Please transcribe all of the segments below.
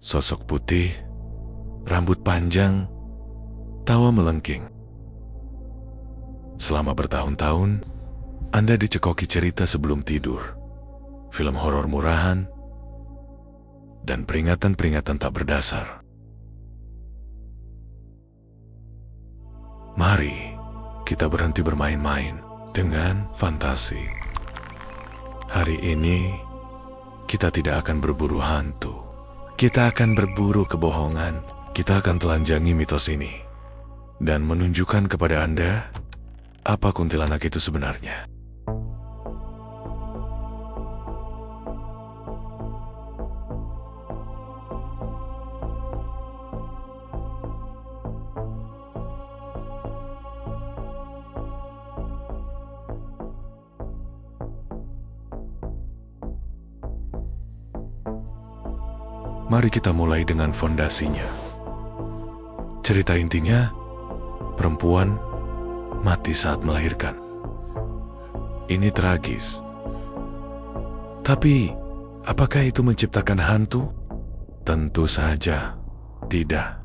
Sosok putih, rambut panjang, tawa melengking. Selama bertahun-tahun, Anda dicekoki cerita sebelum tidur, film horor murahan, dan peringatan-peringatan tak berdasar. Mari kita berhenti bermain-main dengan fantasi. Hari ini, kita tidak akan berburu hantu. Kita akan berburu kebohongan. Kita akan telanjangi mitos ini dan menunjukkan kepada Anda apa kuntilanak itu sebenarnya. Mari kita mulai dengan fondasinya. Cerita intinya, perempuan mati saat melahirkan. Ini tragis. Tapi, apakah itu menciptakan hantu? Tentu saja tidak.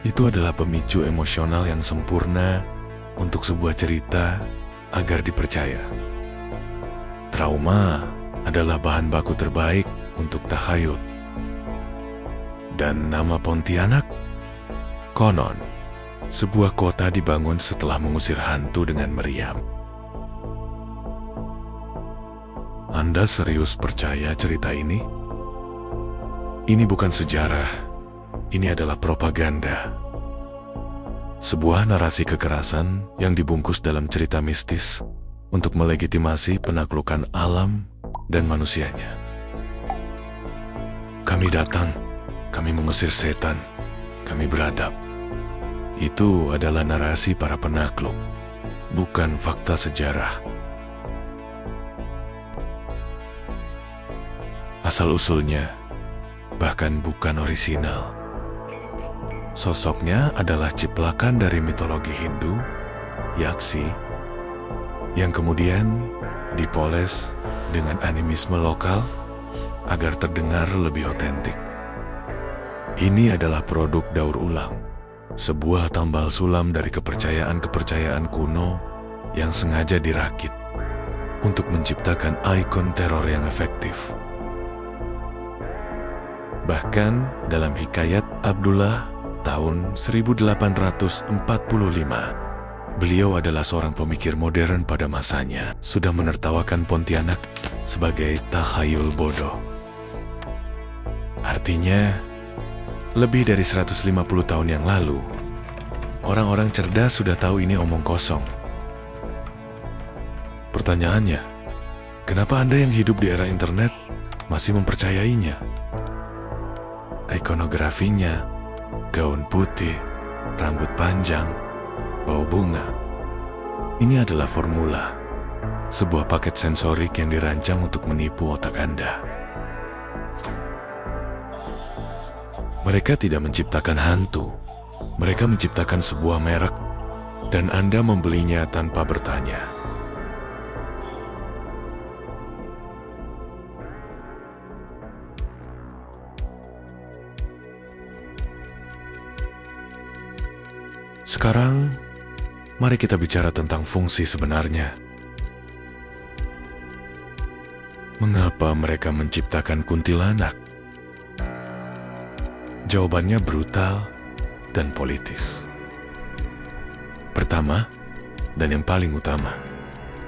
Itu adalah pemicu emosional yang sempurna untuk sebuah cerita agar dipercaya. Trauma adalah bahan baku terbaik untuk tahayul. Dan nama Pontianak? Konon, sebuah kota dibangun setelah mengusir hantu dengan meriam. Anda serius percaya cerita ini? Ini bukan sejarah, ini adalah propaganda. Sebuah narasi kekerasan yang dibungkus dalam cerita mistis untuk melegitimasi penaklukan alam dan manusianya. Kami datang. Kami mengusir setan, kami beradab. Itu adalah narasi para penakluk, bukan fakta sejarah. Asal-usulnya, bahkan bukan orisinal. Sosoknya adalah ciplakan dari mitologi Hindu, Yaksi, yang kemudian dipoles dengan animisme lokal agar terdengar lebih otentik. Ini adalah produk daur ulang, sebuah tambal sulam dari kepercayaan-kepercayaan kuno yang sengaja dirakit untuk menciptakan ikon teror yang efektif. Bahkan dalam Hikayat Abdullah tahun 1845, beliau adalah seorang pemikir modern pada masanya, sudah menertawakan Pontianak sebagai tahayul bodoh. Artinya, lebih dari 150 tahun yang lalu, orang-orang cerdas sudah tahu ini omong kosong. Pertanyaannya, kenapa Anda yang hidup di era internet masih mempercayainya? Ikonografinya, gaun putih, rambut panjang, bau bunga. Ini adalah formula, sebuah paket sensorik yang dirancang untuk menipu otak Anda. Mereka tidak menciptakan hantu, mereka menciptakan sebuah merek, dan Anda membelinya tanpa bertanya. Sekarang, mari kita bicara tentang fungsi sebenarnya. Mengapa mereka menciptakan kuntilanak? Jawabannya brutal dan politis. Pertama, dan yang paling utama,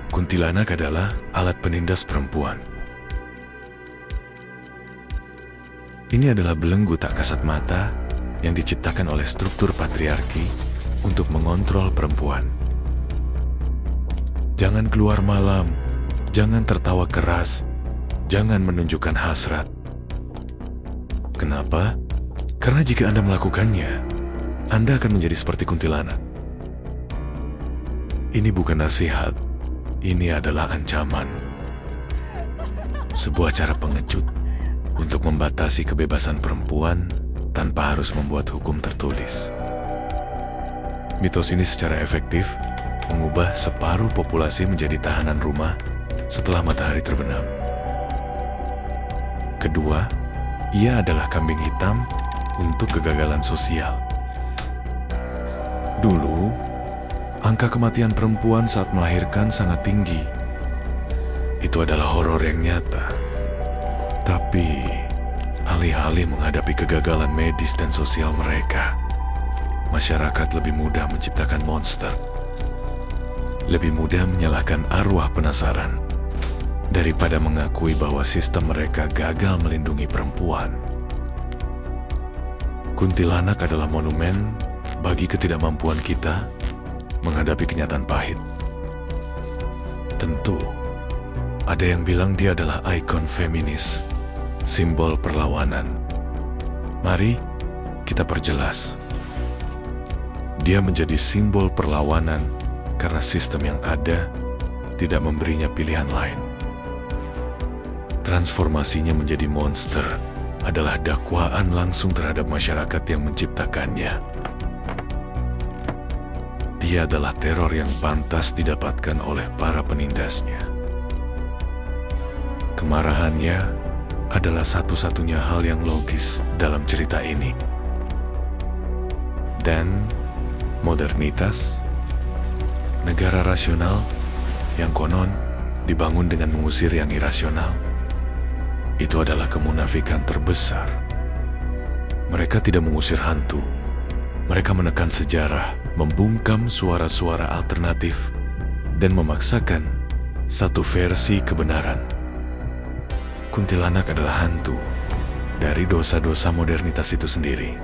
kuntilanak adalah alat penindas perempuan. Ini adalah belenggu tak kasat mata yang diciptakan oleh struktur patriarki untuk mengontrol perempuan. Jangan keluar malam, jangan tertawa keras, jangan menunjukkan hasrat. Kenapa? Karena jika Anda melakukannya, Anda akan menjadi seperti kuntilanak. Ini bukan nasihat, ini adalah ancaman. Sebuah cara pengecut untuk membatasi kebebasan perempuan tanpa harus membuat hukum tertulis. Mitos ini secara efektif mengubah separuh populasi menjadi tahanan rumah setelah matahari terbenam. Kedua, Ia adalah kambing hitam untuk kegagalan sosial. Dulu, angka kematian perempuan saat melahirkan sangat tinggi. Itu adalah horor yang nyata. Tapi, alih-alih menghadapi kegagalan medis dan sosial mereka, masyarakat lebih mudah menciptakan monster. Lebih mudah menyalahkan arwah penasaran daripada mengakui bahwa sistem mereka gagal melindungi perempuan. Kuntilanak adalah monumen bagi ketidakmampuan kita menghadapi kenyataan pahit. Tentu, ada yang bilang dia adalah ikon feminis, simbol perlawanan. Mari kita perjelas. Dia menjadi simbol perlawanan karena sistem yang ada tidak memberinya pilihan lain. Transformasinya menjadi monster adalah dakwaan langsung terhadap masyarakat yang menciptakannya. Dia adalah teror yang pantas didapatkan oleh para penindasnya. Kemarahannya adalah satu-satunya hal yang logis dalam cerita ini. Dan modernitas, negara rasional yang konon dibangun dengan mengusir yang irasional, itu adalah kemunafikan terbesar. Mereka tidak mengusir hantu. Mereka menekan sejarah, membungkam suara-suara alternatif, dan memaksakan satu versi kebenaran. Kuntilanak adalah hantu dari dosa-dosa modernitas itu sendiri.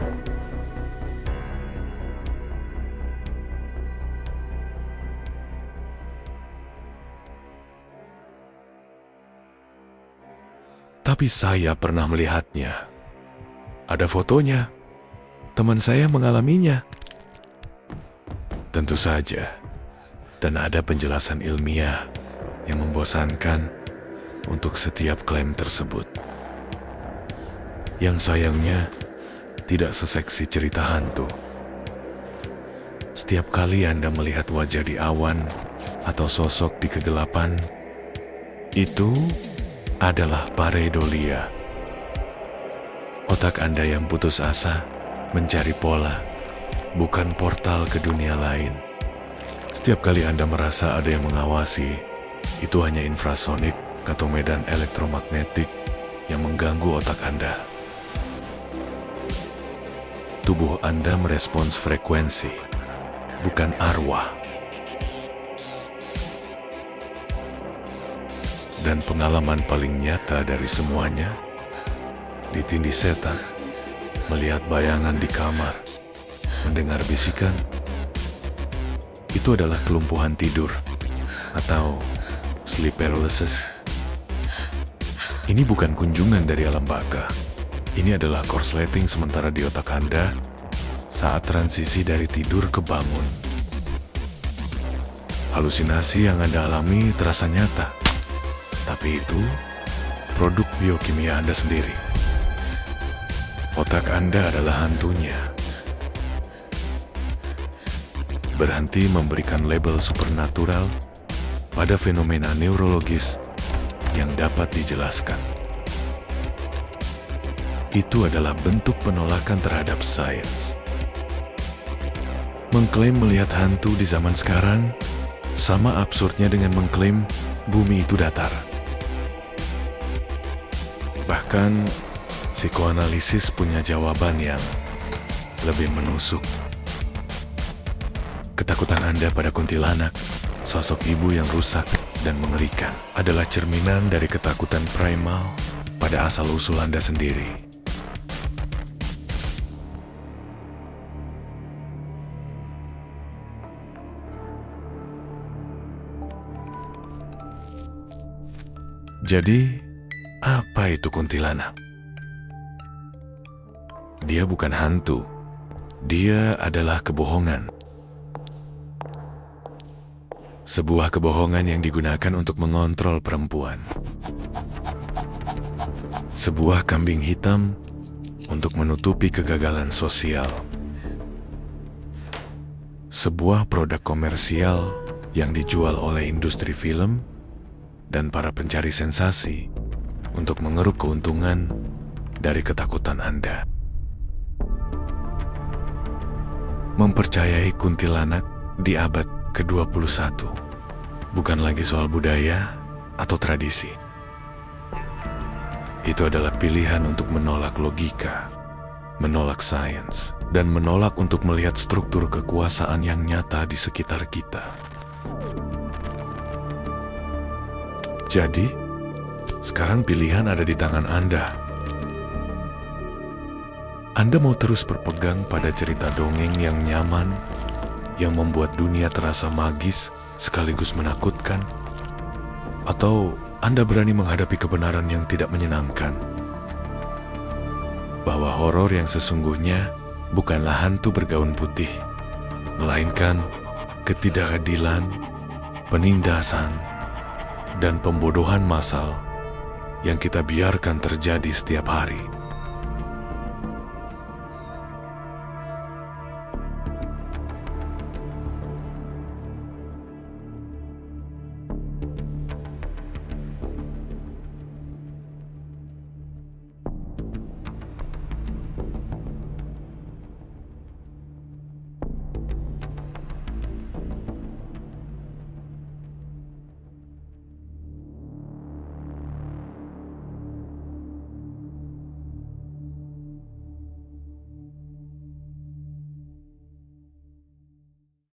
Tapi saya pernah melihatnya. Ada fotonya. Teman saya mengalaminya. Tentu saja. Dan ada penjelasan ilmiah yang membosankan untuk setiap klaim tersebut. Yang sayangnya, tidak seseksi cerita hantu. Setiap kali Anda melihat wajah di awan atau sosok di kegelapan, itu adalah pareidolia. Otak Anda yang putus asa mencari pola, bukan portal ke dunia lain. Setiap kali Anda merasa ada yang mengawasi, itu hanya infrasonik atau medan elektromagnetik yang mengganggu otak Anda. Tubuh Anda merespons frekuensi, bukan arwah. Dan pengalaman paling nyata dari semuanya, ditindih setan, melihat bayangan di kamar, mendengar bisikan, itu adalah kelumpuhan tidur atau sleep paralysis. Ini bukan kunjungan dari alam baka. Ini adalah korsleting sementara di otak Anda saat transisi dari tidur ke bangun. Halusinasi yang Anda alami terasa nyata. Tapi itu produk biokimia Anda sendiri. Otak Anda adalah hantunya. Berhenti memberikan label supernatural pada fenomena neurologis yang dapat dijelaskan. Itu adalah bentuk penolakan terhadap sains. Mengklaim melihat hantu di zaman sekarang sama absurdnya dengan mengklaim bumi itu datar. Bahkan, psikoanalisis punya jawaban yang lebih menusuk. Ketakutan Anda pada kuntilanak, sosok ibu yang rusak dan mengerikan, adalah cerminan dari ketakutan primal pada asal-usul Anda sendiri. Jadi, apa itu kuntilanak? Dia bukan hantu. Dia adalah kebohongan. Sebuah kebohongan yang digunakan untuk mengontrol perempuan. Sebuah kambing hitam untuk menutupi kegagalan sosial. Sebuah produk komersial yang dijual oleh industri film dan para pencari sensasi untuk mengeruk keuntungan dari ketakutan Anda. Mempercayai kuntilanak di abad ke-21 bukan lagi soal budaya atau tradisi. Itu adalah pilihan untuk menolak logika, menolak sains, dan menolak untuk melihat struktur kekuasaan yang nyata di sekitar kita. Jadi, sekarang pilihan ada di tangan Anda. Anda mau terus berpegang pada cerita dongeng yang nyaman, yang membuat dunia terasa magis sekaligus menakutkan? Atau Anda berani menghadapi kebenaran yang tidak menyenangkan? Bahwa horor yang sesungguhnya bukanlah hantu bergaun putih, melainkan ketidakadilan, penindasan, dan pembodohan massal yang kita biarkan terjadi setiap hari.